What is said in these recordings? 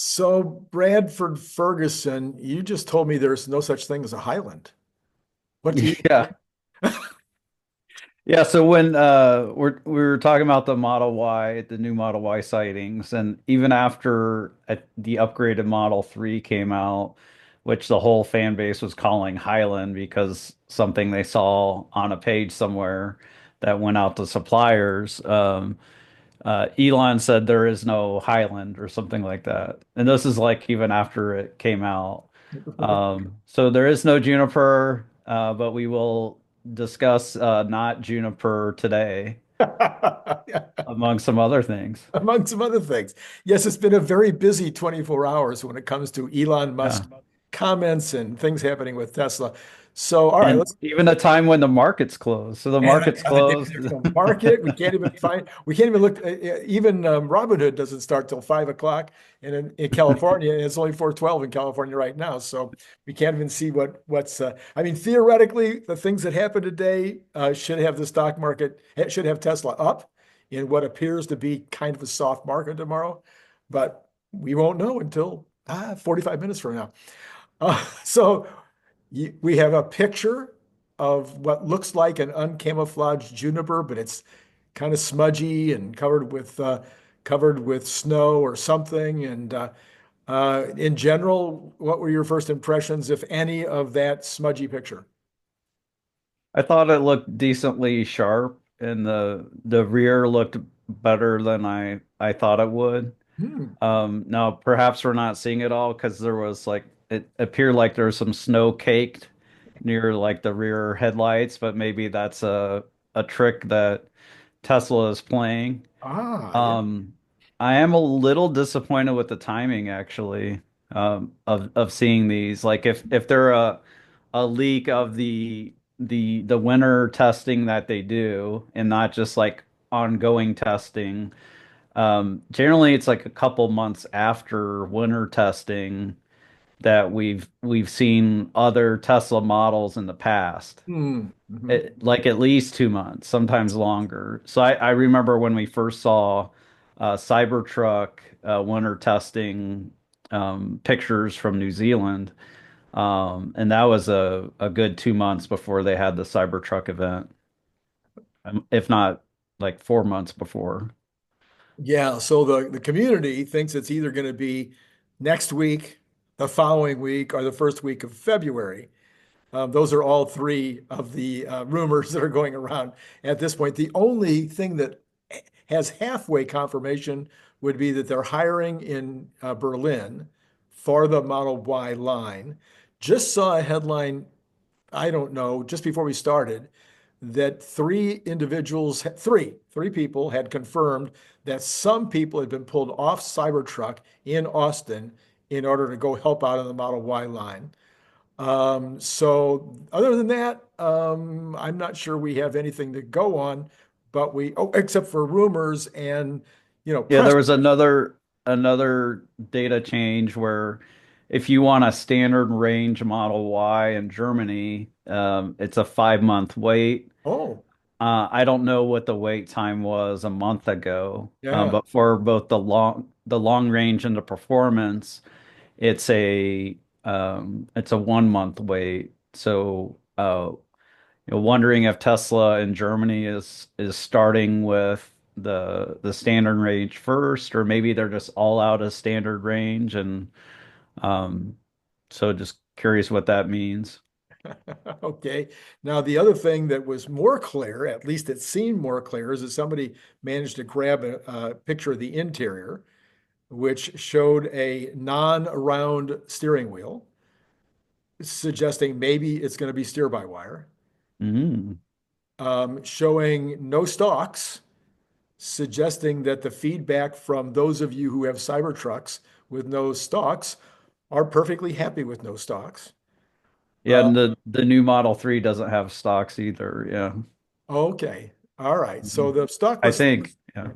So, Bradford Ferguson, you just told me there's no such thing as a Highland. What do you? Yeah. Yeah, so when we were talking about the Model Y, the new Model Y sightings, and even after the upgraded Model 3 came out, which the whole fan base was calling Highland because something they saw on a page somewhere that went out to suppliers, Elon said there is no Highland or something like that. And this is like even after it came out. So there is no Juniper, but we will discuss not Juniper today, Yeah, among some other things. among some other things. Yes, it's been a very busy 24 hours when it comes to Elon Yeah. Musk comments and things happening with Tesla. So, all right, And let's. even a time when the market's closed. So the And market's on the day closed. there's no market, we can't even find, we can't even look, even Robinhood doesn't start till 5 o'clock in California, and it's only 4:12 in California right now. So we can't even see I mean, theoretically, the things that happened today should have the stock market, it should have Tesla up in what appears to be kind of a soft market tomorrow, but we won't know until 45 minutes from now. So we have a picture of what looks like an uncamouflaged juniper, but it's kind of smudgy and covered with snow or something. And in general, what were your first impressions, if any, of that smudgy picture? I thought it looked decently sharp, and the rear looked better than I thought it would. Hmm. Now perhaps we're not seeing it all because there was like it appeared like there was some snow caked near like the rear headlights, but maybe that's a trick that Tesla is playing. Yeah. Um, I am a little disappointed with the timing actually, of seeing these. Like if they're a leak of the winter testing that they do and not just like ongoing testing. Generally, it's like a couple months after winter testing that we've seen other Tesla models in the past. Hmm. Mhm. Like at least 2 months, sometimes longer. So I remember when we first saw Cybertruck winter testing pictures from New Zealand, and that was a good 2 months before they had the Cybertruck event, if not like 4 months before. Yeah, so the community thinks it's either going to be next week, the following week, or the first week of February. Those are all three of the rumors that are going around at this point. The only thing that has halfway confirmation would be that they're hiring in Berlin for the Model Y line. Just saw a headline, I don't know, just before we started, that three people had confirmed that some people had been pulled off Cybertruck in Austin in order to go help out on the Model Y line. So other than that, I'm not sure we have anything to go on, but except for rumors and, Yeah, press. there was another data change where if you want a standard range Model Y in Germany, it's a 5 month wait. Oh, I don't know what the wait time was a month ago, yeah. but for both the long range and the performance, it's a 1 month wait. So wondering if Tesla in Germany is starting with the standard range first, or maybe they're just all out of standard range, and um, so just curious what that means. Okay. Now, the other thing that was more clear, at least it seemed more clear, is that somebody managed to grab a picture of the interior, which showed a non-round steering wheel, suggesting maybe it's going to be steer-by-wire, Mm. showing no stalks, suggesting that the feedback from those of you who have Cybertrucks with no stalks are perfectly happy with no stalks. Yeah, Uh, and the new Model 3 doesn't have stocks either. Yeah. okay. All right. So Mhm. the I stockless, think, yeah.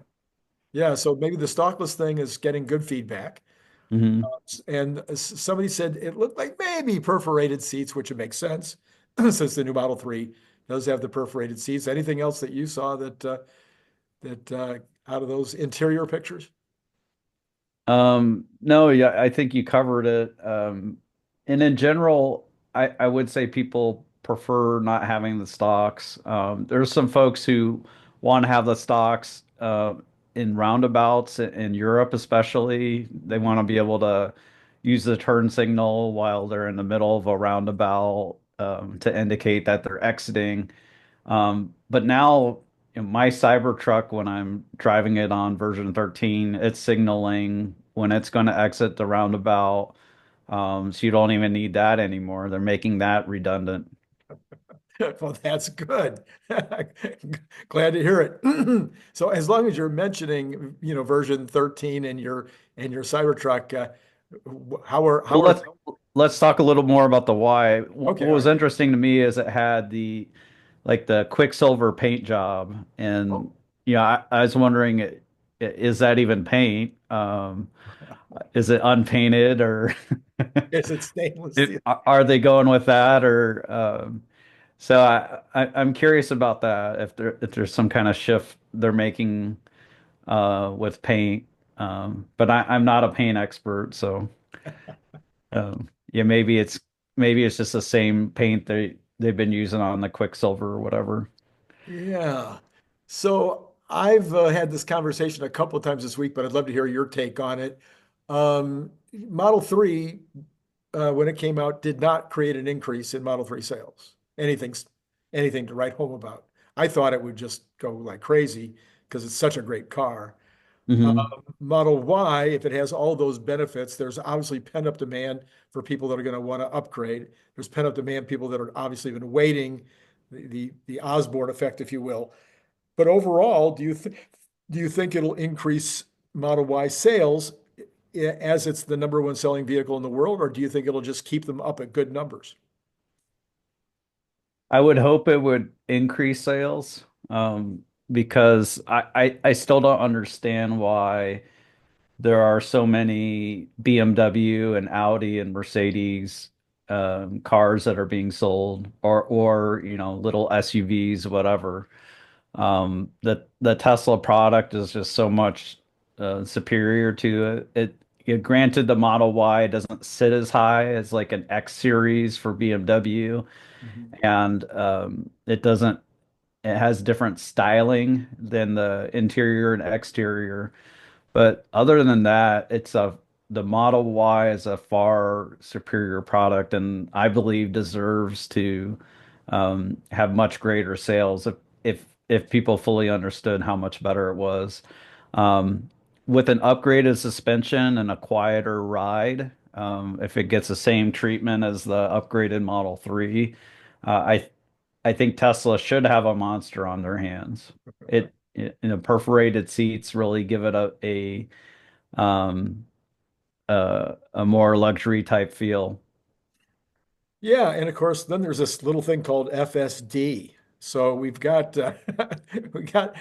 yeah, so maybe the stockless thing is getting good feedback. Hmm. And somebody said it looked like maybe perforated seats, which would make sense since the new Model 3 does have the perforated seats. Anything else that you saw that out of those interior pictures? No, yeah, I think you covered it. And in general, I would say people prefer not having the stocks. There's some folks who want to have the stocks in roundabouts in Europe, especially. They want to be able to use the turn signal while they're in the middle of a roundabout to indicate that they're exiting. But now, my Cybertruck, when I'm driving it on version 13, it's signaling when it's going to exit the roundabout. So you don't even need that anymore. They're making that redundant. Well, that's good. Glad to hear it. So as long as you're mentioning, version 13 and your Cybertruck, how are Well, how are let's talk a little more about the why. What okay, all was right. interesting to me is it had the Quicksilver paint job, and Oh, I was wondering, is that even paint? Is it unpainted or is it stainless steel? are they going with that or so I'm curious about that if there's some kind of shift they're making with paint. But I'm not a paint expert, so yeah, maybe it's just the same paint they've been using on the Quicksilver or whatever. Yeah. So I've had this conversation a couple of times this week, but I'd love to hear your take on it. Model 3, when it came out, did not create an increase in Model 3 sales. Anything to write home about. I thought it would just go like crazy because it's such a great car. Hmm. Model Y, if it has all those benefits, there's obviously pent-up demand for people that are going to want to upgrade. There's pent-up demand, people that are obviously been waiting, the Osborne effect, if you will. But overall, do you think it'll increase Model Y sales as it's the number one selling vehicle in the world, or do you think it'll just keep them up at good numbers? I would hope it would increase sales, because I still don't understand why there are so many BMW and Audi and Mercedes cars that are being sold, or little SUVs, whatever. The Tesla product is just so much superior to it. Granted, the Model Y doesn't sit as high as like an X series for BMW, Mhm. and it has different styling than the interior and exterior. But other than that, the Model Y is a far superior product, and I believe deserves to have much greater sales if people fully understood how much better it was. Um, with an upgraded suspension and a quieter ride, if it gets the same treatment as the upgraded Model 3, uh, I I think Tesla should have a monster on their hands. Perforated seats really give it um a more luxury type feel. Yeah, and of course, then there's this little thing called FSD. So we've got we got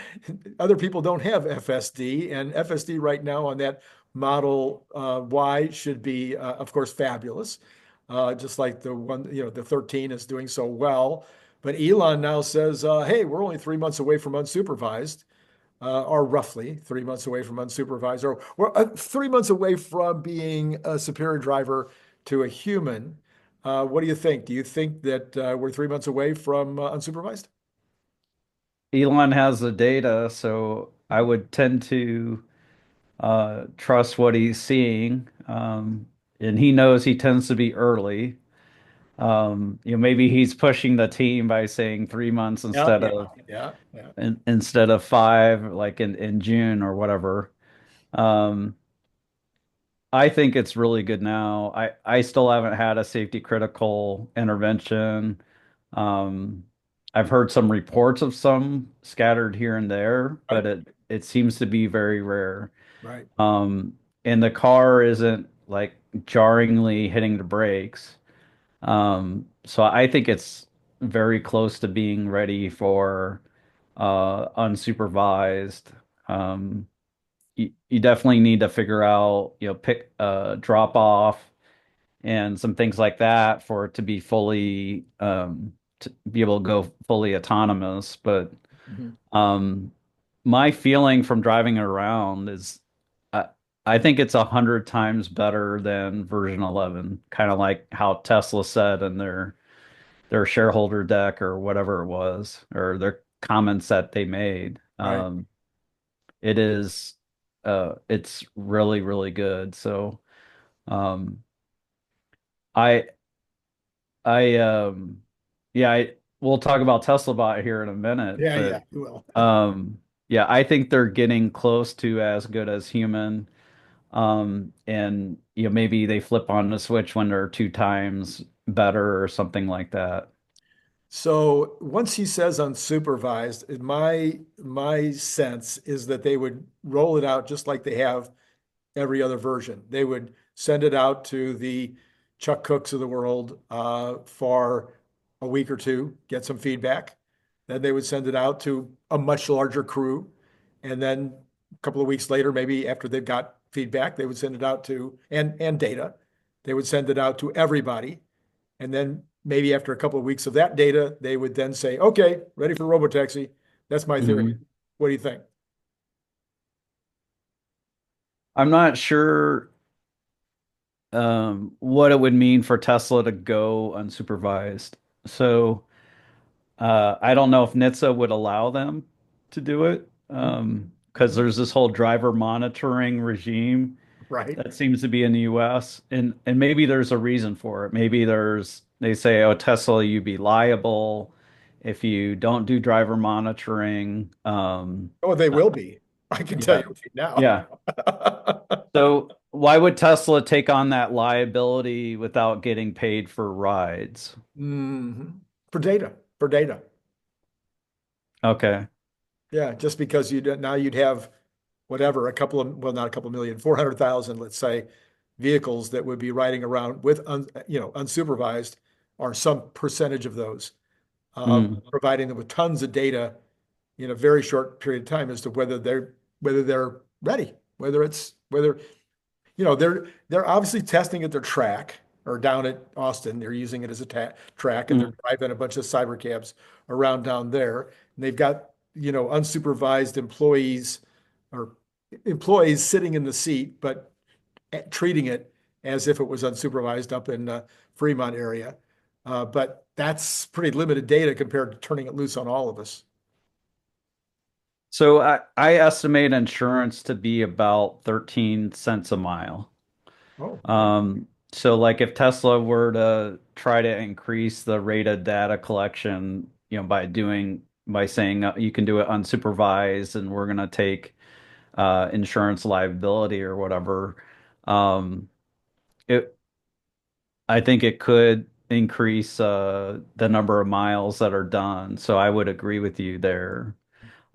other people don't have FSD, and FSD right now on that Model Y should be, of course, fabulous. Just like the one, the 13 is doing so well. But Elon now says, "Hey, we're only 3 months away from unsupervised, or roughly 3 months away from unsupervised, or we're 3 months away from being a superior driver to a human." What do you think? Do you think that we're 3 months away from unsupervised? Elon has the data, so I would tend to trust what he's seeing. And he knows he tends to be early. Maybe he's pushing the team by saying 3 months Yeah, instead yeah, of yeah, yeah. instead of five, like in June or whatever. Um, I think it's really good now. I still haven't had a safety critical intervention. Um, I've heard some reports of some scattered here and there, but Right, it seems to be very rare. right. And the car isn't like jarringly hitting the brakes. So I think it's very close to being ready for unsupervised. Um, you definitely need to figure out, pick drop off and some things like that for it to be fully to be able to go fully autonomous. But Mhm. um, my feeling from driving it around is I think it's 100 times better than version 11, kind of like how Tesla said in their shareholder deck or whatever it was, or their comments that they made. Right. It's really, really good. So, um, I, I, yeah, we'll talk about Tesla bot here in a minute, Yeah, but, yeah, you will. yeah, I think they're getting close to as good as human. And maybe they flip on the switch when they're 2 times better or something like that. So once he says unsupervised, my sense is that they would roll it out just like they have every other version. They would send it out to the Chuck Cooks of the world for a week or two, get some feedback. Then they would send it out to a much larger crew. And then a couple of weeks later, maybe after they've got feedback, they would send it out to and data. They would send it out to everybody. And then maybe after a couple of weeks of that data, they would then say, okay, ready for robotaxi. That's my theory. Mhm. What do you think? I'm not sure what it would mean for Tesla to go unsupervised. So I don't know if NHTSA would allow them to do it because Mhm. there's this whole driver monitoring regime Right. that seems to be in the US, and maybe there's a reason for it. Maybe they say, oh, Tesla, you'd be liable if you don't do driver monitoring. Oh, they will be. I can tell Yeah, you right now. yeah. So why would Tesla take on that liability without getting paid for rides? Mhm. For data, for data. Okay. Yeah, just because now you'd have whatever, a couple of, well, not a couple million, 400,000, let's say, vehicles that would be riding around with, unsupervised or some percentage of those, Mm, providing them with tons of data in a very short period of time as to whether they're ready, whether they're obviously testing at their track or down at Austin. They're using it as a track, and they're mm. driving a bunch of cyber cabs around down there. And they've got unsupervised or employees sitting in the seat, but treating it as if it was unsupervised up in Fremont area. But that's pretty limited data compared to turning it loose on all of us. So I estimate insurance to be about 13 cents a mile. Oh, okay. So like if Tesla were to try to increase the rate of data collection, by saying you can do it unsupervised and we're going to take insurance liability or whatever, um, it I think it could increase the number of miles that are done. So I would agree with you there.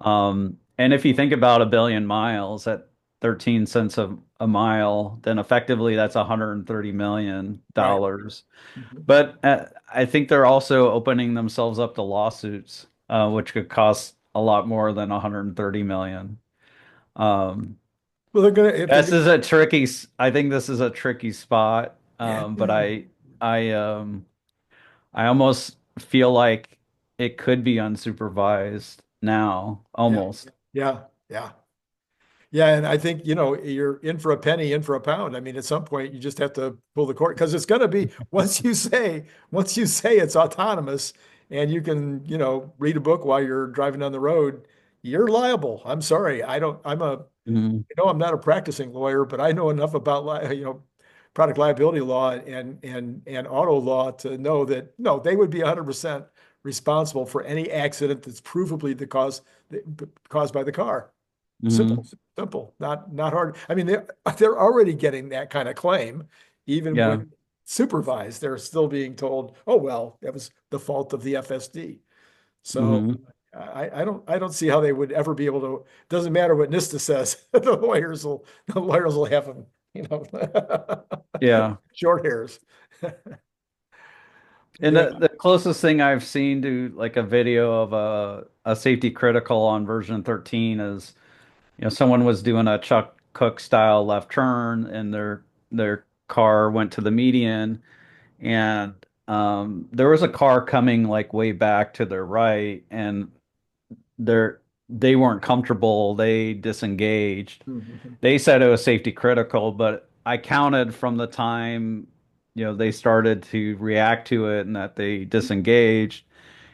And if you think about 1 billion miles at 13 cents a mile, then effectively that's $130 million Right. dollars. Mhm. But I think they're also opening themselves up to lawsuits, which could cost a lot more than 130 million. Um, Well, they're gonna if they're this gonna is a I think this is a tricky spot. yeah. But I, I almost feel like it could be unsupervised now, Yeah, almost. yeah, yeah. Yeah, and I think, you're in for a penny, in for a pound. I mean, at some point you just have to pull the cord because it's going to be once you say it's autonomous and you can, read a book while you're driving down the road, you're liable. I'm sorry. I don't I'm a Mhm. I'm not a practicing lawyer, but I know enough about product liability law and auto law to know that no, they would be 100% responsible for any accident that's provably caused by the car. Simple, Mhm. simple, not hard. I mean, they're already getting that kind of claim, even Yeah. when supervised. They're still being told, "Oh well, that was the fault of the FSD." So Hmm. I don't see how they would ever be able to. Doesn't matter what NISTA says. The lawyers will have them, Yeah. short hairs. And Yeah. the closest thing I've seen to like a video of a safety critical on version 13 is, someone was doing a Chuck Cook style left turn and their car went to the median and there was a car coming like way back to their right and their they weren't comfortable, they disengaged. Mhm. They said it was safety critical, but I counted from the time, they started to react to it and that they disengaged,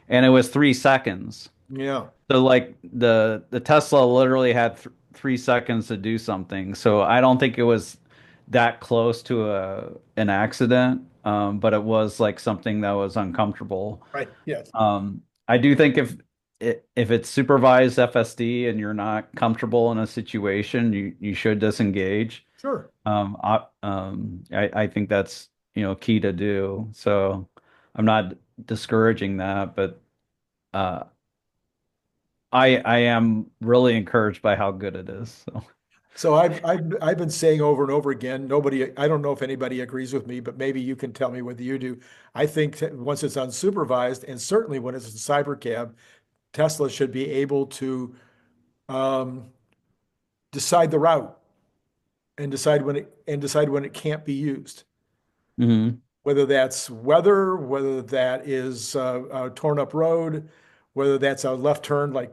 and it was 3 seconds. Yeah, So like the Tesla literally had th 3 seconds to do something. So I don't think it was that close to a an accident, but it was like something that was uncomfortable. right. Yes, I do think if it's supervised FSD and you're not comfortable in a situation, you should disengage. sure. I think that's key to do. So I'm not discouraging that, but uh, I am really encouraged by how good it is. So. So I've been saying over and over again, nobody, I don't know if anybody agrees with me, but maybe you can tell me whether you do. I think that once it's unsupervised, and certainly when it's a cyber cab, Tesla should be able to um, decide the route and decide when it can't be used. Mhm. Whether that's weather, whether that is a torn up road, whether that's a left turn like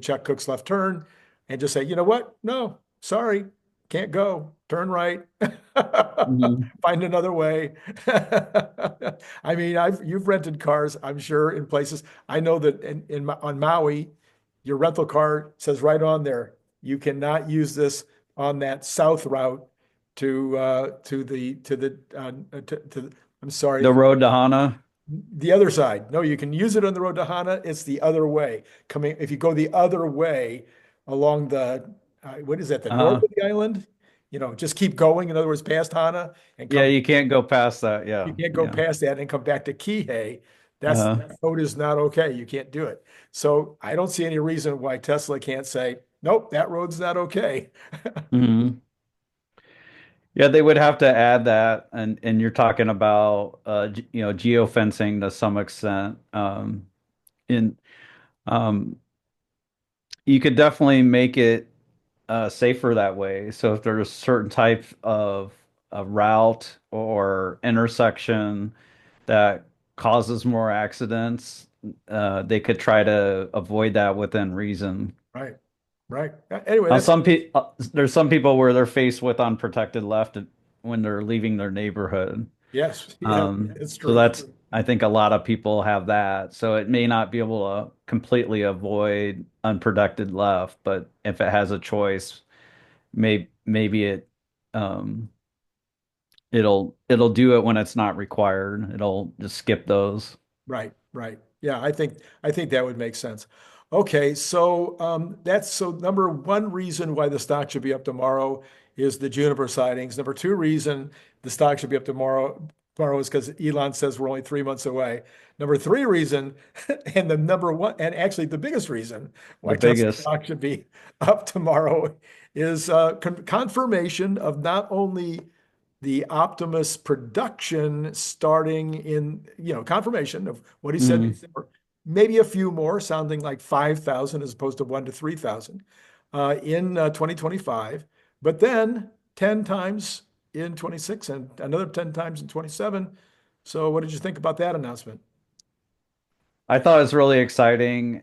Chuck Cook's left turn, and just say, you know what? No, sorry, can't go. Turn right. Mhm. Find another way. I mean, you've rented cars, I'm sure, in places. I know that on Maui, your rental car says right on there, you cannot use this on that south route to I'm sorry, The road to Hana. the other side. No, you can use it on the road to Hana. It's the other way. If you go the other way along what is that, the north Uh-huh. of the island? Just keep going. In other words, past Hana and Yeah, come. you can't go past that. You Yeah. can't go Yeah. past that and come back to 𝐄𝐦𝐚𝐲. Uh-huh. That road is not okay. You can't do it. So I don't see any reason why Tesla can't say, nope, that road's not okay. Mhm. Yeah, they would have to add that, and you're talking about geofencing to some extent. In You could definitely make it safer that way. So if there's a certain type of a route or intersection that causes more accidents, they could try to avoid that within reason. Right. Right. Anyway, Now, that's there's some people where they're faced with unprotected left when they're leaving their neighborhood. yes. Yeah, it's So true. that's, I think a lot of people have that. So it may not be able to completely avoid unprotected left, but if it has a choice, maybe um, it'll do it when it's not required. It'll just skip those. Right, right. Yeah, I think that would make sense. Okay, so that's so number one reason why the stock should be up tomorrow is the Juniper sightings. Number two reason the stock should be up tomorrow is because Elon says we're only 3 months away. Number three reason, and the number one, and actually the biggest reason The why Tesla biggest. stock should be up tomorrow is confirmation of not only the Optimus production starting in, confirmation of what he said Mhm. before, maybe a few more, sounding like 5,000 as opposed to 1 to 3,000 in 2025, but then 10 times in 26 and another 10 times in 27. So what did you think about that announcement? I thought it was really exciting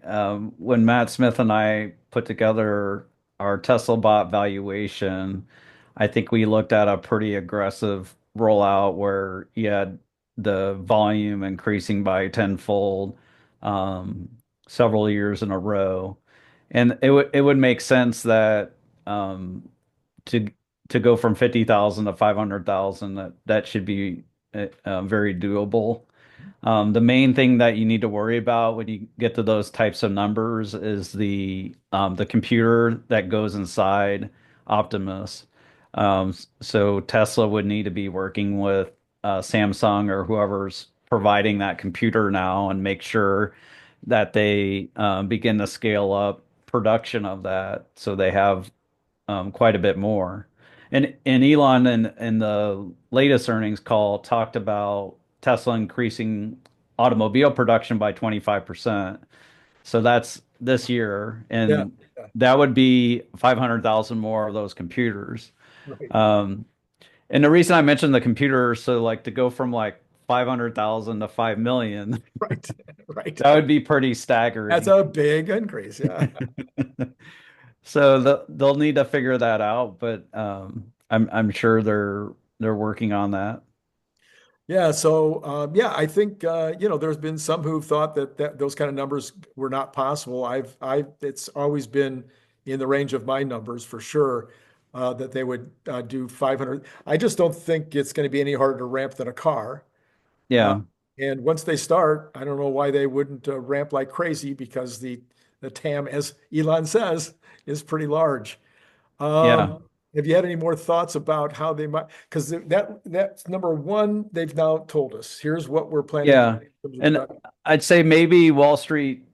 when Matt Smith and I put together our Tesla bot valuation. I think we looked at a pretty aggressive rollout where you had the volume increasing by tenfold um, several years in a row, and it would make sense that to to go from 50,000 to 500,000, that should be very doable. The main thing that you need to worry about when you get to those types of numbers is the computer that goes inside Optimus. So Tesla would need to be working with Samsung or whoever's providing that computer now and make sure that they begin to scale up production of that so they have quite a bit more. And Elon in the latest earnings call talked about Tesla increasing automobile production by 25%. So that's this year, Yeah, and yeah, that would be 500,000 more of those computers. right. Um, and the reason I mentioned the computers, so like to go from like 500,000 to 5 million. Right, right. That would be pretty That's staggering. a big increase. Yeah. So they'll need to figure that out, but I'm sure they're working on that. Yeah. So, yeah, I think, there's been some who've thought that those kind of numbers were not possible. It's always been in the range of my numbers for sure, that they would do 500. I just don't think it's going to be any harder to ramp than a car. Uh, Yeah, and once they start, I don't know why they wouldn't ramp like crazy because the TAM, as Elon says, is pretty large. yeah, Have you had any more thoughts about how they might? Because that's number one. They've now told us here's what we're planning to do yeah. in terms of And production. I'd say maybe Wall Street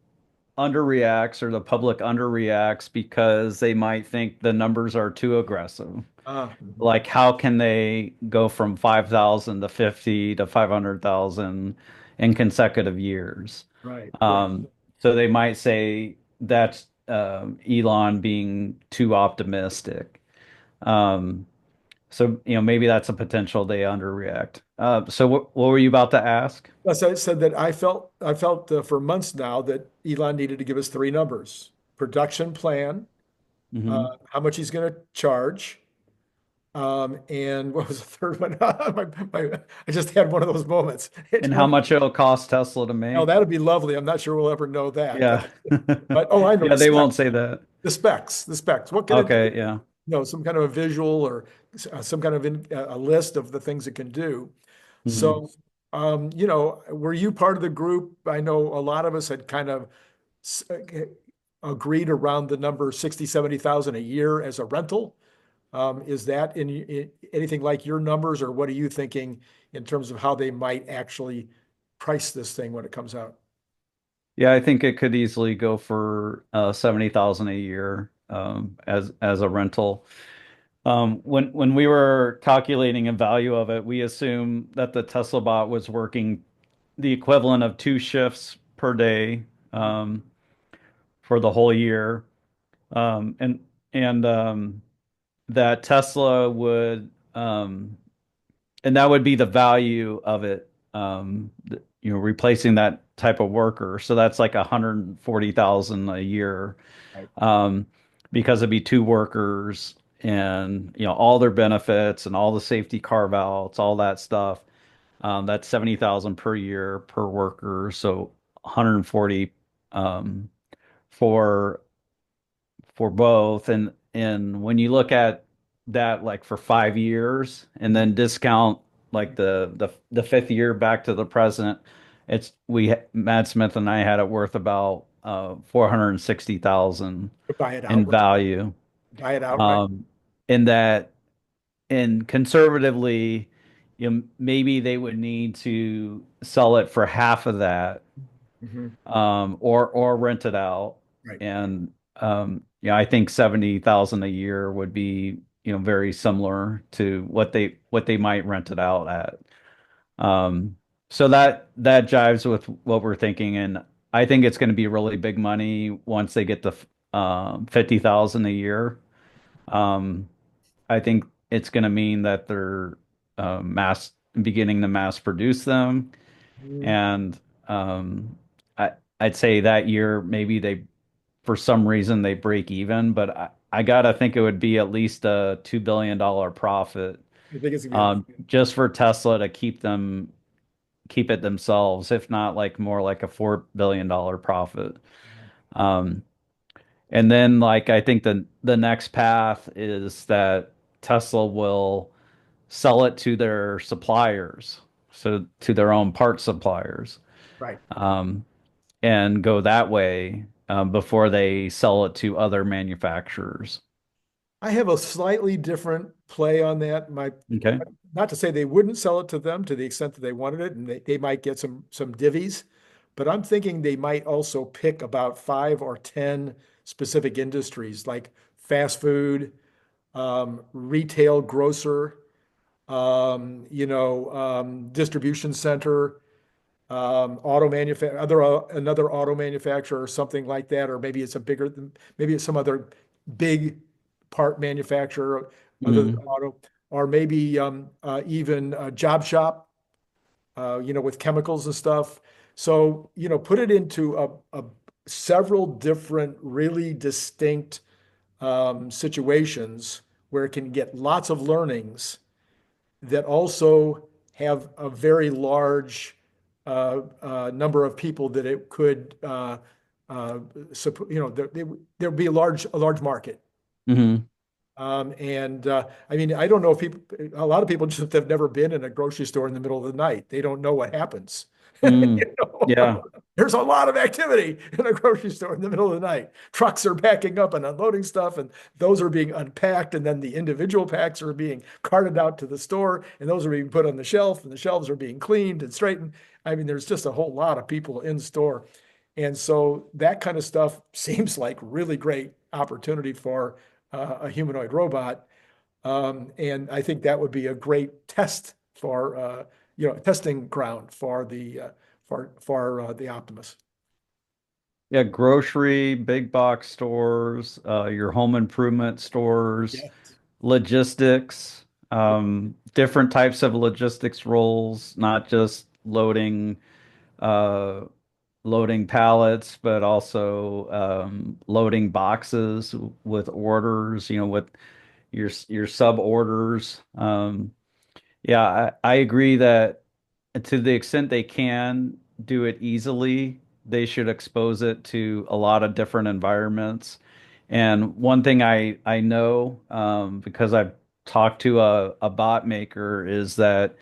underreacts or the public underreacts because they might think the numbers are too aggressive. Mhm. Like, how can they go from 5,000 to 50 to 500,000 in consecutive years? Right, right. So they might say that's Elon being too optimistic. Um, so maybe that's a potential they underreact. So what were you about to ask? As I said that I felt for months now that Elon needed to give us three numbers: production plan, Hmm. how much he's going to charge, and what was the third one? I just had one of those moments. And how much it'll cost Tesla to Oh, make? that'd be lovely. I'm not sure we'll ever know that, Yeah. but oh, I know Yeah, the they won't specs. say that. The specs, the specs. What can it do? Okay, yeah. Some kind of a visual or some kind of a list of the things it can do. Hmm. So, were you part of the group? I know a lot of us had kind of s- uh, agreed around the number 60, 70,000 a year as a rental. Is that in anything like your numbers, or what are you thinking in terms of how they might actually price this thing when it comes out? Yeah, I think it could easily go for 70,000 a year as a rental. When we were calculating a value of it, we assumed that the Tesla bot was working the equivalent of 2 shifts per day for the whole year. And that Tesla would and that would be the value of it, replacing that type of worker. So that's like 140,000 a year, Right. um, because it'd be 2 workers and all their benefits and all the safety carve outs, all that stuff. That's 70,000 per year per worker. So 140 um, for both. And when you look at that like for 5 years and then discount like the fifth year back to the present, it's we Matt Smith and I had it worth about 460,000 Buy it in outright. value. Buy it outright. Um, in that and conservatively, maybe they would need to sell it for half of that, Mhm. or rent it out. Right. And yeah, I think 70,000 a year would be, very similar to what they might rent it out at. Um, so that jives with what we're thinking, and I think it's going to be really big money once they get to 50,000 a year. Um, I think it's going to mean that they're mass beginning to mass produce them, Mhm. and um, I'd say that year maybe they for some reason they break even, but I gotta think it would be at least a $2 billion profit, I think it's gonna be just for Tesla to keep it themselves, if not like more like a $4 billion profit. Um, and then like I think the next path is that Tesla will sell it to their suppliers, so to their own part suppliers. right. Um, and go that way before they sell it to other manufacturers. I have a slightly different play on that. Okay. Not to say they wouldn't sell it to them to the extent that they wanted it, and they might get some divvies, but I'm thinking they might also pick about 5 or 10 specific industries like fast food, retail grocer, distribution center, auto manufa another auto manufacturer or something like that, or maybe it's some other big part manufacturer other than Mhm. auto, or maybe even a job shop, with chemicals and stuff. So, put it into a several different, really distinct situations where it can get lots of learnings that also have a very large number of people that it could, there'd be a large market. Hmm. And I mean, I don't know if people, a lot of people just have never been in a grocery store in the middle of the night. They don't know what happens. Mm. Yeah. There's a lot of activity in a grocery store in the middle of the night. Trucks are backing up and unloading stuff, and those are being unpacked, and then the individual packs are being carted out to the store, and those are being put on the shelf, and the shelves are being cleaned and straightened. I mean, there's just a whole lot of people in store. And so that kind of stuff seems like really great opportunity for a humanoid robot. And I think that would be a great test for, testing ground for the Optimus. Yeah, grocery, big box stores, your home improvement stores, Yeah. logistics, different types of logistics roles, not just uh, loading pallets, but also loading boxes with orders, with your sub orders. Yeah, I agree that to the extent they can do it easily, they should expose it to a lot of different environments. And one thing I know, because I've talked to a bot maker, is that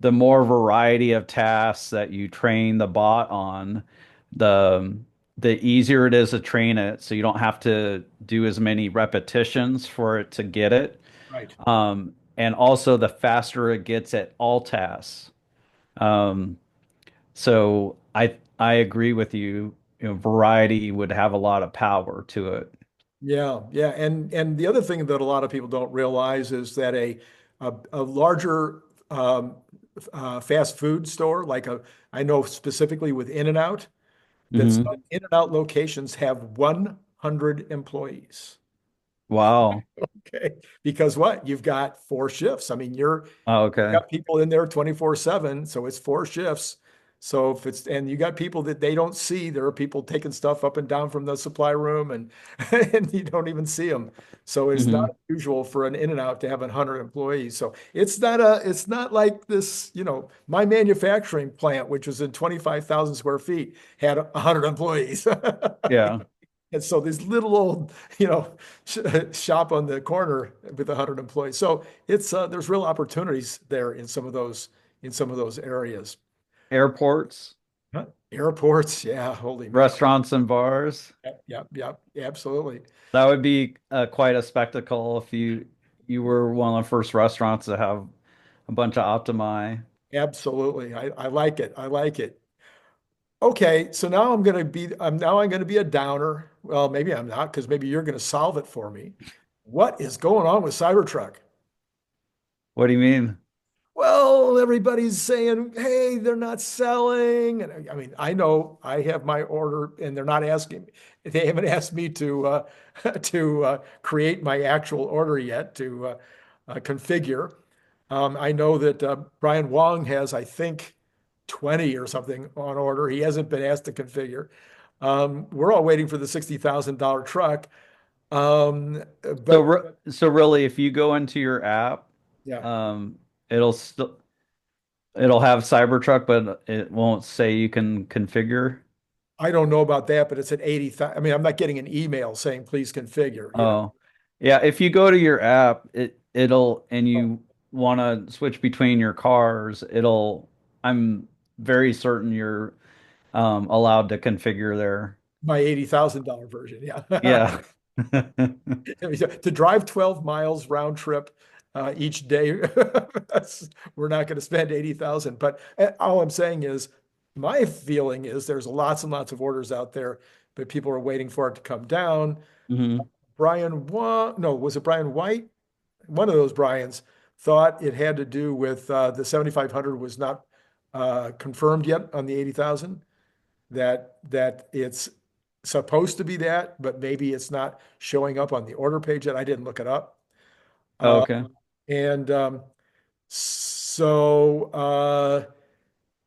the more variety of tasks that you train the bot on, the the easier it is to train it, so you don't have to do as many repetitions for it to get it. Right. And also the faster it gets at all tasks. Um, so I agree with you. Variety would have a lot of power to it. Yeah, yeah, and the other thing that a lot of people don't realize is that a larger fast food store, I know specifically with In-N-Out, that Hmm. some In-N-Out locations have 100 employees. Wow. Okay, because what? You've got four shifts. I mean, Oh, you okay. got people in there 24/7, so it's four shifts. So if it's and you got people that they don't see, there are people taking stuff up and down from the supply room and and you don't even see them. So it's not Hmm. usual for an In-N-Out to have 100 employees. So it's not like this, my manufacturing plant, which was in 25,000 square feet, had 100 employees. Yeah. And so this little old, you know, shop on the corner with 100 employees. So there's real opportunities there in some of those areas. Airports, Huh? Airports, yeah, holy mackerel. restaurants and bars. Yep, yep, yep, absolutely. That would be quite a spectacle if you were one of the first restaurants to have a bunch of Optimi. Absolutely. I like it. I like it. Okay, so now I'm gonna be a downer. Well, maybe I'm not, because maybe you're gonna solve it for me. What is going on with Cybertruck? What do you mean? Well, everybody's saying, hey, they're not selling. And I mean, I know I have my order and they're not asking, they haven't asked me to to create my actual order yet to configure. I know that Brian Wong has, I think, 20 or something on order. He hasn't been asked to configure. We're all waiting for the $60,000 truck. So, But so really, if you go into your app, yeah. um, it'll have Cybertruck, but it won't say you can configure. I don't know about that, but it's at 80,000. I mean, I'm not getting an email saying please configure. Oh, yeah. If you go to your app, it'll and Oh, you want to switch between your cars, it'll. I'm very certain you're allowed to configure there. my $80,000 version. Yeah. Yeah. To drive 12 miles round trip each day, we're not going to spend 80,000. But all I'm saying is, my feeling is there's lots and lots of orders out there, but people are waiting for it to come down. Hmm. No, was it Brian White? One of those Brians thought it had to do with the 7,500 was not confirmed yet on the 80,000, that it's supposed to be that, but maybe it's not showing up on the order page yet. I didn't look it up. Oh, Uh, okay. and so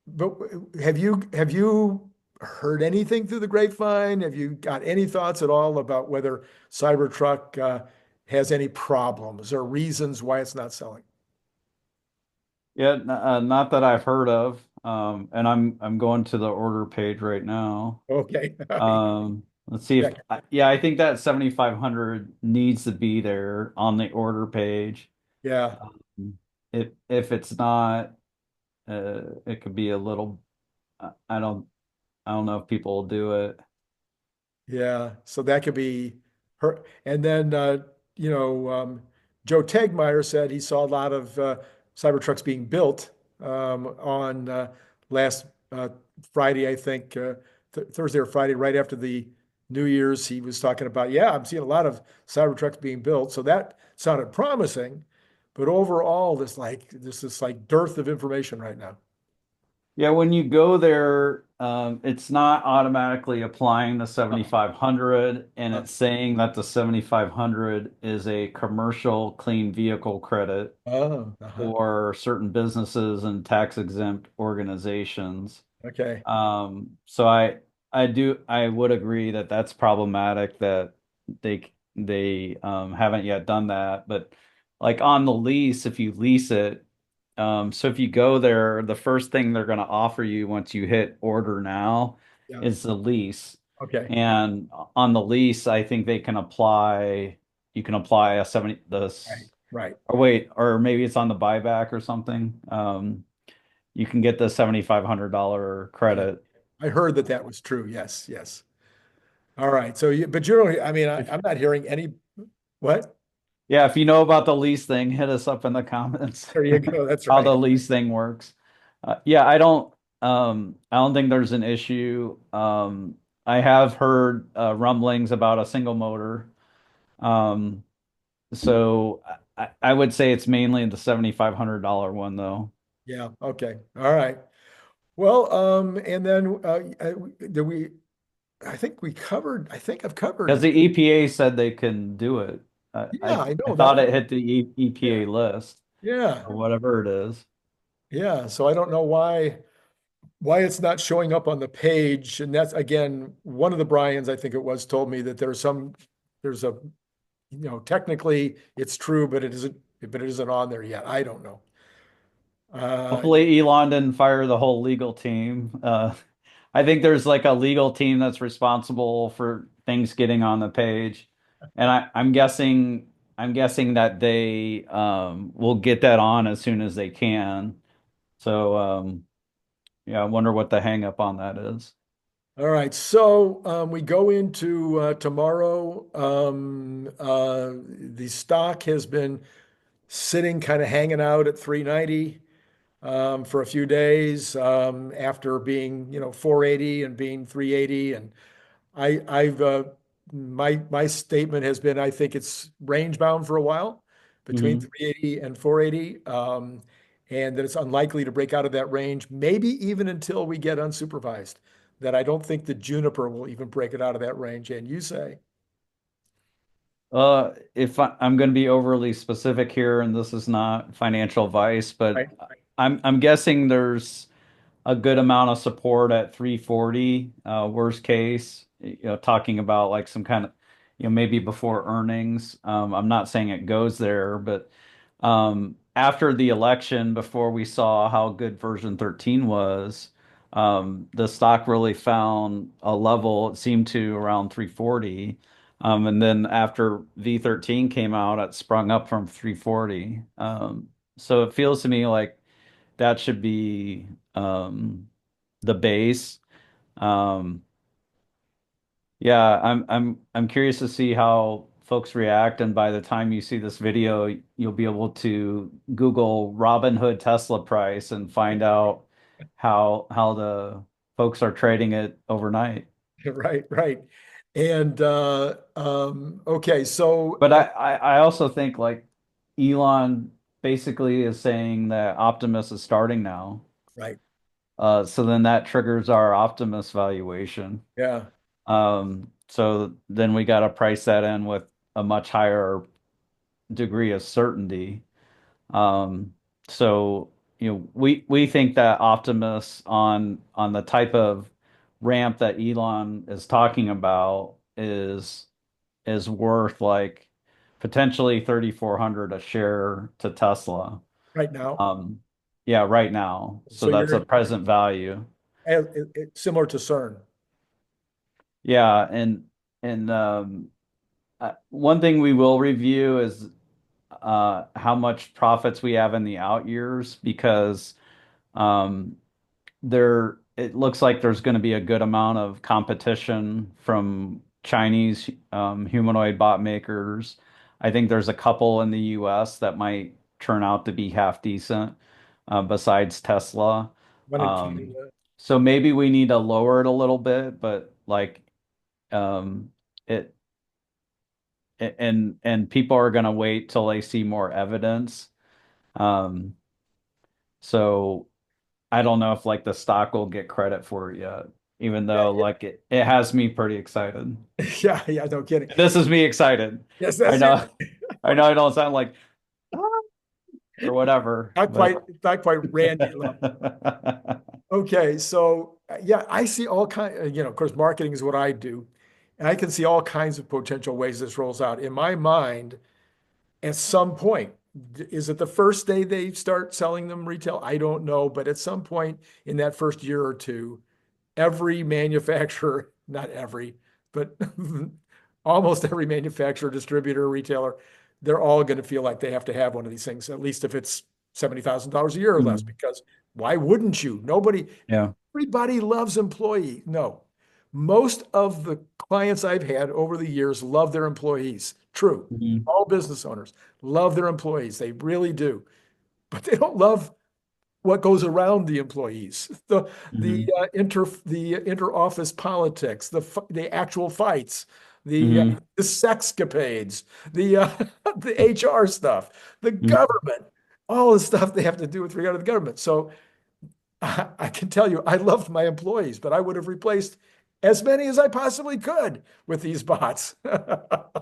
but have you heard anything through the grapevine? Have you got any thoughts at all about whether Cybertruck has any problems or reasons why it's not selling? Yeah, not that I've heard of. And I'm going to the order page right now. Okay. All right. Let's see if Check. yeah, I think that 7,500 needs to be there on the order page. Yeah. If it's not, it could be a little. I don't know if people will do it. Yeah, so that could be her. And then, you know, Joe Tegmeyer said he saw a lot of Cybertrucks being built on last Friday, I think, th Thursday or Friday, right after the New Year's. He was talking about, yeah, I'm seeing a lot of Cybertrucks being built. So that sounded promising. But overall, this like dearth of information right now. Yeah, when you go there, it's not automatically applying the 7,500, and Uh, it's saying that the 7,500 is a commercial clean vehicle credit oh, uh-huh. for certain businesses and tax exempt organizations. Okay. So I would agree that that's problematic that they haven't yet done that. But like on the lease, if you lease it, so if you go there, the first thing they're going to offer you once you hit order now Yeah. is the lease. Okay. And on the lease, I think you can apply a 70, Right. Right. or wait, or maybe it's on the buyback or something. You can get the $7,500 Okay. credit. I heard that that was true. Yes, yes. All right. So you, but you don't, I mean, If I'm not hearing any, what? Yeah, if you know about the lease thing, hit us up in the comments There you go. That's how right. the lease thing works. Yeah, I don't think there's an issue. I have heard rumblings about a single motor. Um, so I would say it's mainly the $7,500 one though. Yeah. Okay. All right. Well, and then did we, I think I've Because covered. the EPA said they can do it. Yeah, I I know thought that. it hit the Yeah. EPA list Yeah. or whatever it is. Yeah. So I don't know why it's not showing up on the page. And that's again, one of the Bryans, I think it was, told me that there's a, technically it's true, but it isn't on there yet. I don't know. Uh, Hopefully Elon didn't fire the whole legal team. I think there's like a legal team that's responsible for things getting on the page. And I'm guessing that they will get that on as soon as they can. So yeah, I wonder what the hang up on that is. all right. So we go into tomorrow. The stock has been sitting kind of hanging out at 390 for a few days after being, 480 and being 380. And I've my statement has been I think it's range bound for a while between Mhm. 380 and 480, and that it's unlikely to break out of that range, maybe even until we get unsupervised. That I don't think the Juniper will even break it out of that range. And you say, If I'm going to be overly specific here, and this is not financial advice, but right? I'm guessing there's a good amount of support at 340, worst case, talking about like some kind of, maybe before earnings. I'm not saying it goes there, but after the election, before we saw how good version 13 was, the stock really found a level, it seemed to around 340. And then after V13 came out, it sprung up from 340. So it feels to me like that should be the base. Um, yeah, I'm curious to see how folks react, and by the time you see this video, you'll be able to Google Robinhood Tesla price and find out how the folks are trading it overnight. Right, right. And okay, so But I also think like Elon basically is saying that Optimus is starting now. right, So then that triggers our Optimus valuation. yeah. So then we got to price that in with a much higher degree of certainty. Um, so we think that Optimus on the type of ramp that Elon is talking about is worth like potentially 3,400 a share to Tesla. right now. Um, yeah, right now. So So that's a you're present value. similar to CERN. Yeah, and one thing we will review is how much profits we have in the out years because um, it looks like there's going to be a good amount of competition from Chinese humanoid bot makers. I think there's a couple in the US that might turn out to be half decent, besides Tesla. One in Um, Canada. so maybe we need to lower it a little bit, but like um, it and people are going to wait till they see more evidence. Um, so I don't know if like the stock will get credit for it yet, even Yeah, though like it has me pretty excited. yeah, yeah, no kidding. This is me excited. Yes, I that's you. know, I know I don't sound like "Ah," or whatever, but Not quite Randy level. Okay, so yeah, I see all kind, of course, marketing is what I do, and I can see all kinds of potential ways this rolls out. In my mind, at some point, is it the first day they start selling them retail? I don't know, but at some point in that first year or two, every manufacturer, not every, but almost every manufacturer, distributor, retailer, they're all going to feel like they have to have one of these things, at least if it's $70,000 a year or less, Mm, because why wouldn't you? yeah. Everybody loves employee. No, most of the clients I've had over the years love their employees. True. Mhm, All business owners love their employees. They really do, but they don't love what goes around the employees, mhm, the inter office politics, the actual fights, mhm, the sexcapades, the HR stuff, the mhm. government, all the stuff they have to do with regard to the government. So I can tell you, I loved my employees, but I would have replaced as many as I possibly could with these bots.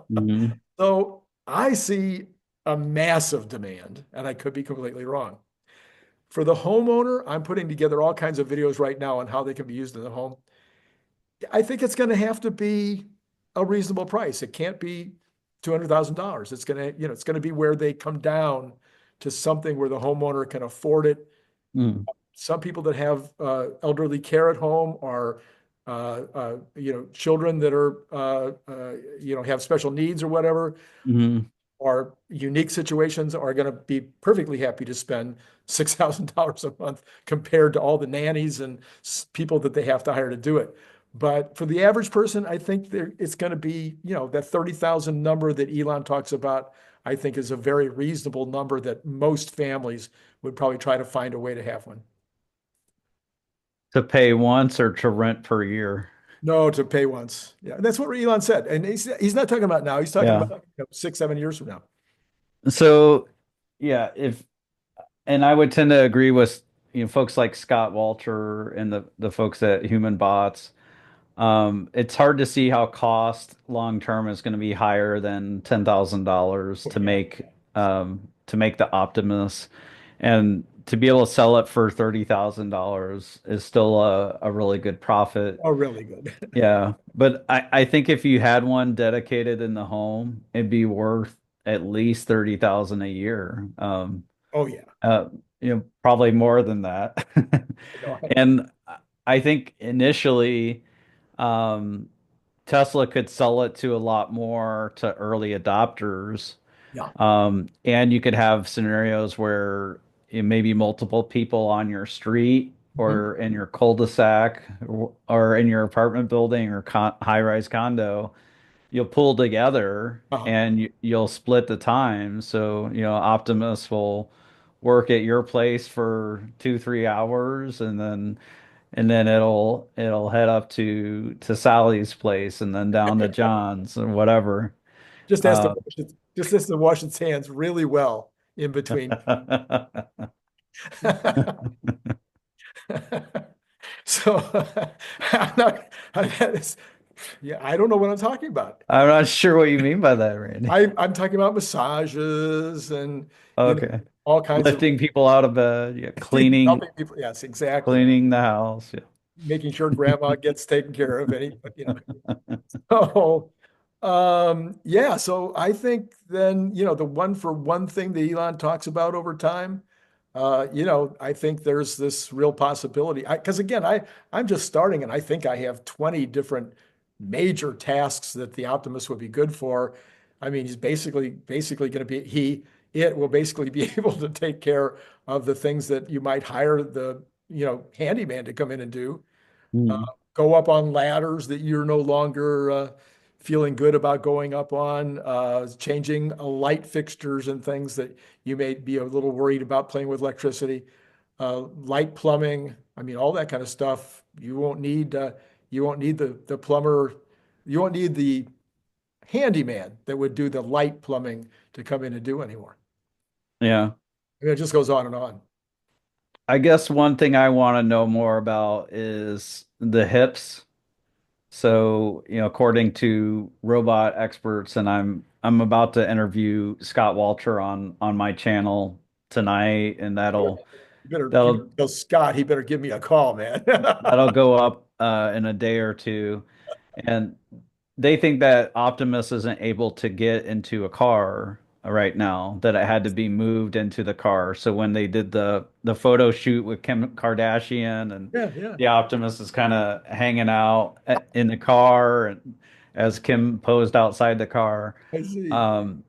Mhm. So I see a massive demand, and I could be completely wrong. For the homeowner, I'm putting together all kinds of videos right now on how they can be used in the home. I think it's going to have to be a reasonable price. It can't be $200,000. It's going to be where they come down to something where the homeowner can afford it. Mhm. Some people that have elderly care at home or children that are have special needs or whatever, Mhm. or unique situations are going to be perfectly happy to spend $6,000 a month compared to all the nannies and people that they have to hire to do it. But for the average person, I think it's going to be, that 30,000 number that Elon talks about, I think is a very reasonable number that most families would probably try to find a way to have one. To pay once or to rent per year. No, to pay once. Yeah, and that's what Elon said. And he's not talking about now. He's talking about Yeah. 6, 7 years from now. So yeah, if and I would tend to agree with folks like Scott Walter and the folks at Human Bots. It's hard to see how cost long term is going to be higher than $10,000 Oh, yeah. to make the Optimus, and to be able to sell it for $30,000 is still a really good profit. Oh, really good. Yeah, but I think if you had one dedicated in the home, it'd be worth at least 30,000 a year. Oh, yeah. Uh, probably more than that. No, And I think initially, um, Tesla could sell it to a lot more to early adopters. yeah. And you could have scenarios where it may be multiple people on your street Mhm. or in your cul-de-sac or in your apartment building or high-rise condo. You'll pull together Uh-huh. and you'll split the time. So, Optimus will work at your place for 2, 3 hours and then it'll head up to Sally's place and then down to John's and whatever. Uh, Just has to wash its hands really well in between. So I'm not, that is, yeah, I don't know what I'm talking about. I'm not sure what you mean by that, Randy. I'm talking about massages and, you know, Okay. all kinds of lifting people out of bed, yeah, cleaning helping people. Yes, exactly. cleaning the house. Yeah. Making sure grandma gets taken care of. So, yeah. So I think then, the one for one thing that Elon talks about over time, I think there's this real possibility. Because again, I'm just starting, and I think I have 20 different major tasks that the Optimus would be good for. I mean, he's basically going to be it will basically be able to take care of the things that you might hire the handyman to come in and do. uh, Mm. Go up on ladders that you're no longer feeling good about going up on, changing light fixtures and things that you may be a little worried about playing with electricity, light plumbing. I mean, all that kind of stuff. You won't need the plumber. You won't need the handyman that would do the light plumbing to come in and do anymore. Yeah. I mean, it just goes on and on. I guess one thing I want to know more about is the hips. So, according to robot experts, and I'm about to interview Scott Walter on my channel tonight, and You better that'll tell Scott he better give me a call, man. that'll go up in a day or two. And they think that Optimus isn't able to get into a car right now, that it had to be moved into the car. So when they did the photo shoot with Kim Kardashian, and Yeah, yeah. the Optimus is kind of hanging out in the car, and as Kim posed outside the car, I see. um,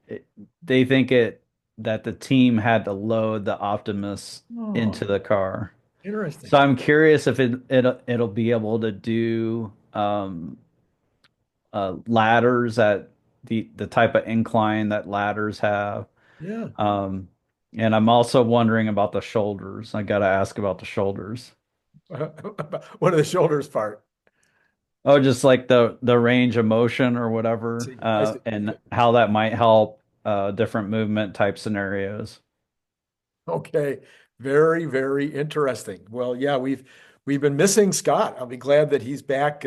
it, they think it that the team had to load the Optimus Oh, into the car. interesting. So I'm curious if it'll be able to do ladders at the type of incline that ladders have. Yeah. Um, and I'm also wondering about the shoulders. I got to ask about the shoulders. What are the shoulders part? Oh, just like the range of motion or whatever, I see. and Okay. how that might help different movement type scenarios. Okay. Very, very interesting. Well, yeah, we've been missing Scott. I'll be glad that he's back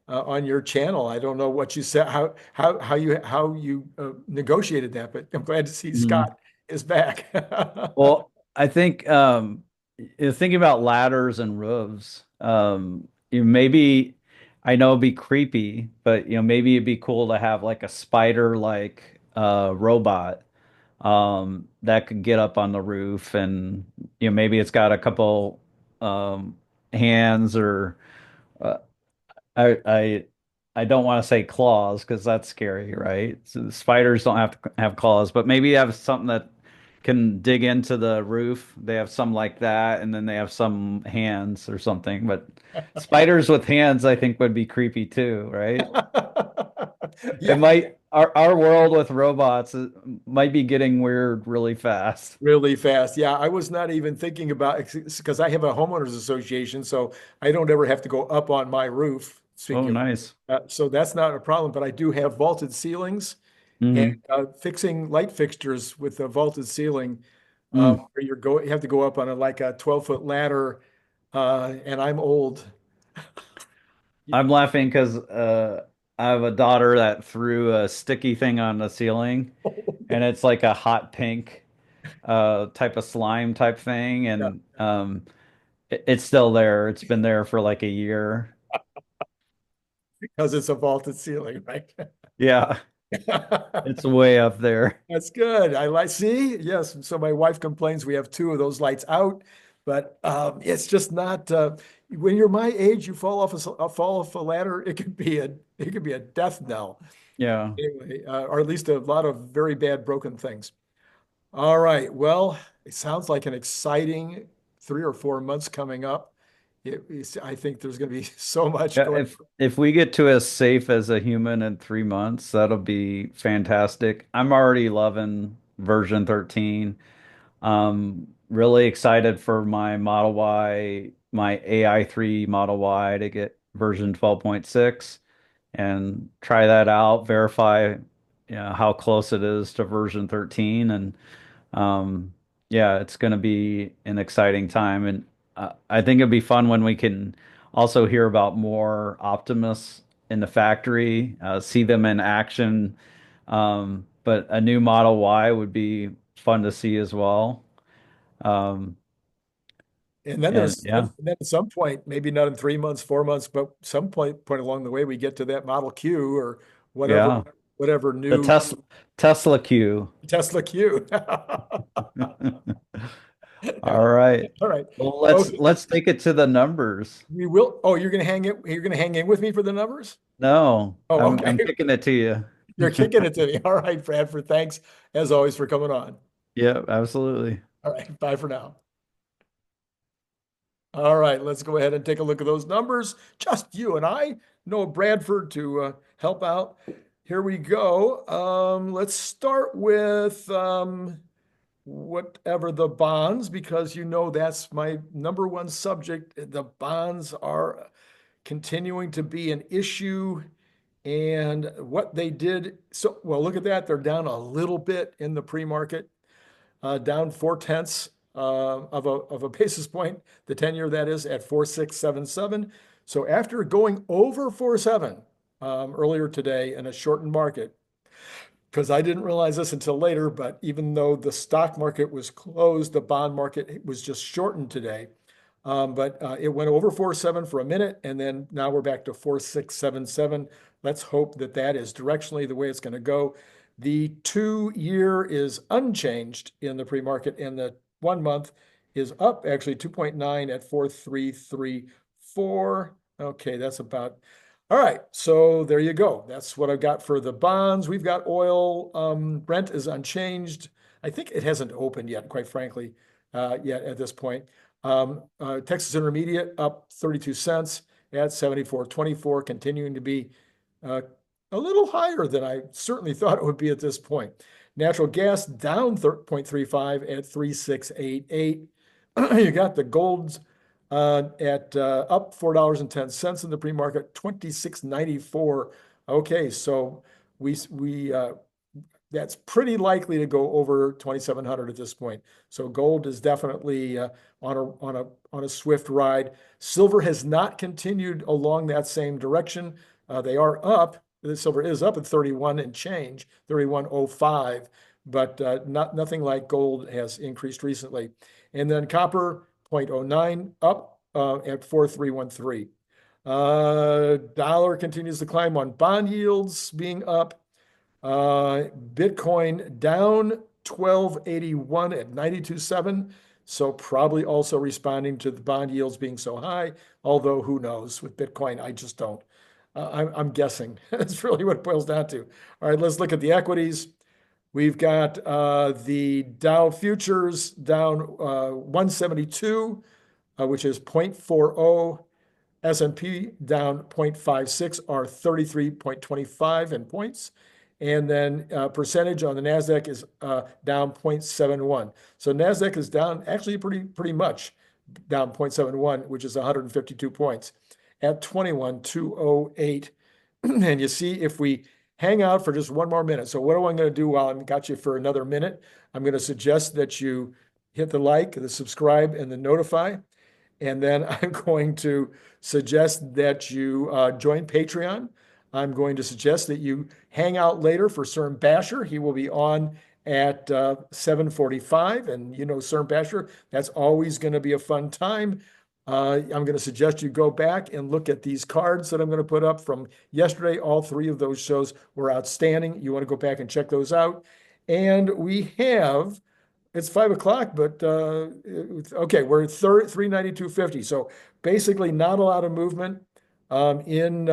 on your channel. I don't know what you said, how you negotiated that, but I'm glad to see Mhm. Scott is back. Well, I think thinking about ladders and roofs, maybe I know it'd be creepy, but maybe it'd be cool to have like a spider like robot that could get up on the roof, and maybe it's got a couple um hands, or uh, I I I don't want to say claws because that's scary, right? So spiders don't have to have claws, but maybe you have something that can dig into the roof. They have some like that, and then they have some hands or something. But spiders with hands, I think, would be creepy too, right? It Yeah, might our world with robots might be getting weird really fast. really fast. Yeah, I was not even thinking about because I have a homeowners association, so I don't ever have to go up on my roof. Oh, Speaking of, nice. so that's not a problem. But I do have vaulted ceilings, and Hmm. fixing light fixtures with a vaulted ceiling, Mm. where you have to go up on like a 12-foot ladder, and I'm old. I'm laughing because I have a daughter that threw a sticky thing on the ceiling, and it's like a hot pink type of slime type thing, Yeah, and it's still there. It's been there for like a year. because it's a vaulted ceiling, right? Yeah, it's way up there. That's good. I like, see, yes. So my wife complains we have two of those lights out, but it's just not. When you're my age, you fall off a ladder. It could be a death knell. Yeah. Anyway, or at least a lot of very bad broken things. All right. Well, it sounds like an exciting 3 or 4 months coming up. I think there's going to be so much Yeah, going. if we get to as safe as a human in 3 months, that'll be fantastic. I'm already loving version 13. Really excited for my Model Y, my AI3 Model Y to get version 12.6 and try that out, verify, how close it is to version 13. And um, yeah, it's going to be an exciting time. And I think it'd be fun when we can also hear about more Optimus in the factory, see them in action. But a new Model Y would be fun to see as well. Um, And then and there's yeah, and then at some point, maybe not in 3 months, 4 months, but some point along the way, we get to that Model Q or whatever yeah, whatever the new Tesla Q. Tesla Q. All right. All right. Well, Okay. let's take it to the numbers. We will. Oh, you're gonna hang it. You're gonna hang in with me for the numbers? No, Oh, I'm okay. kicking it to you. You're kicking it to me. All right, Bradford. Thanks as always for coming on. Yeah, absolutely. All right. Bye for now. All right, let's go ahead and take a look at those numbers. Just you and I. No Bradford to help out. Here we go. Let's start with whatever the bonds, because you know that's my number one subject. The bonds are continuing to be an issue, and what they did. So, well, look at that. They're down a little bit in the pre-market, down 0.4 of a basis point. The 10-year that is at 4.677. So after going over 4.7 earlier today in a shortened market, because I didn't realize this until later, but even though the stock market was closed, the bond market was just shortened today. But it went over 4.7 for a minute, and then now we're back to 4.677. Let's hope that that is directionally the way it's going to go. The 2-year is unchanged in the pre-market, and the 1 month is up actually 2.9 at 4.334. Okay, that's about all right. So there you go. That's what I've got for the bonds. We've got oil. Brent is unchanged. I think it hasn't opened yet, quite frankly, yet at this point. Texas Intermediate up 32 cents at 74.24, continuing to be a little higher than I certainly thought it would be at this point. Natural gas down 0.35 at 3.688. You got the golds at up $4.10 in the pre-market, 26.94. Okay, so we that's pretty likely to go over 2,700 at this point. So gold is definitely on a swift ride. Silver has not continued along that same direction. They are up. The silver is up at 31 and change, 31.05, but nothing like gold has increased recently. And then copper 0.09 up at 4.313. Dollar continues to climb on bond yields being up. Bitcoin down 1281 at 92.7. So probably also responding to the bond yields being so high, although who knows with Bitcoin, I just don't. I'm guessing. That's really what it boils down to. All right, let's look at the equities. We've got the Dow futures down 172, which is 0.40. S&P down 0.56 or 33.25 in points. And then percentage on the NASDAQ is down 0.71. So NASDAQ is down actually pretty much down 0.71, which is 152 points at 21,208. And you see if we hang out for just one more minute. So what am I going to do while I've got you for another minute? I'm going to suggest that you hit the like, the subscribe, and the notify. And then I'm going to suggest that you join Patreon. I'm going to suggest that you hang out later for Cern Basher. He will be on at 7:45. And you know, Cern Basher, that's always going to be a fun time. I'm going to suggest you go back and look at these cards that I'm going to put up from yesterday. All three of those shows were outstanding. You want to go back and check those out. And we have it's 5 o'clock, but okay, we're at 392.50. So basically, not a lot of movement in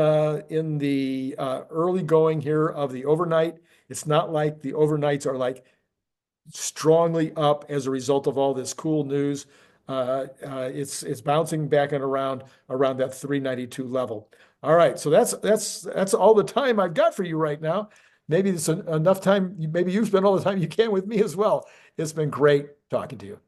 the early going here of the overnight. It's not like the overnights are like strongly up as a result of all this cool news. It's bouncing back and around that 392 level. All right, so that's all the time I've got for you right now. Maybe it's enough time. Maybe you spend all the time you can with me as well. It's been great talking to you.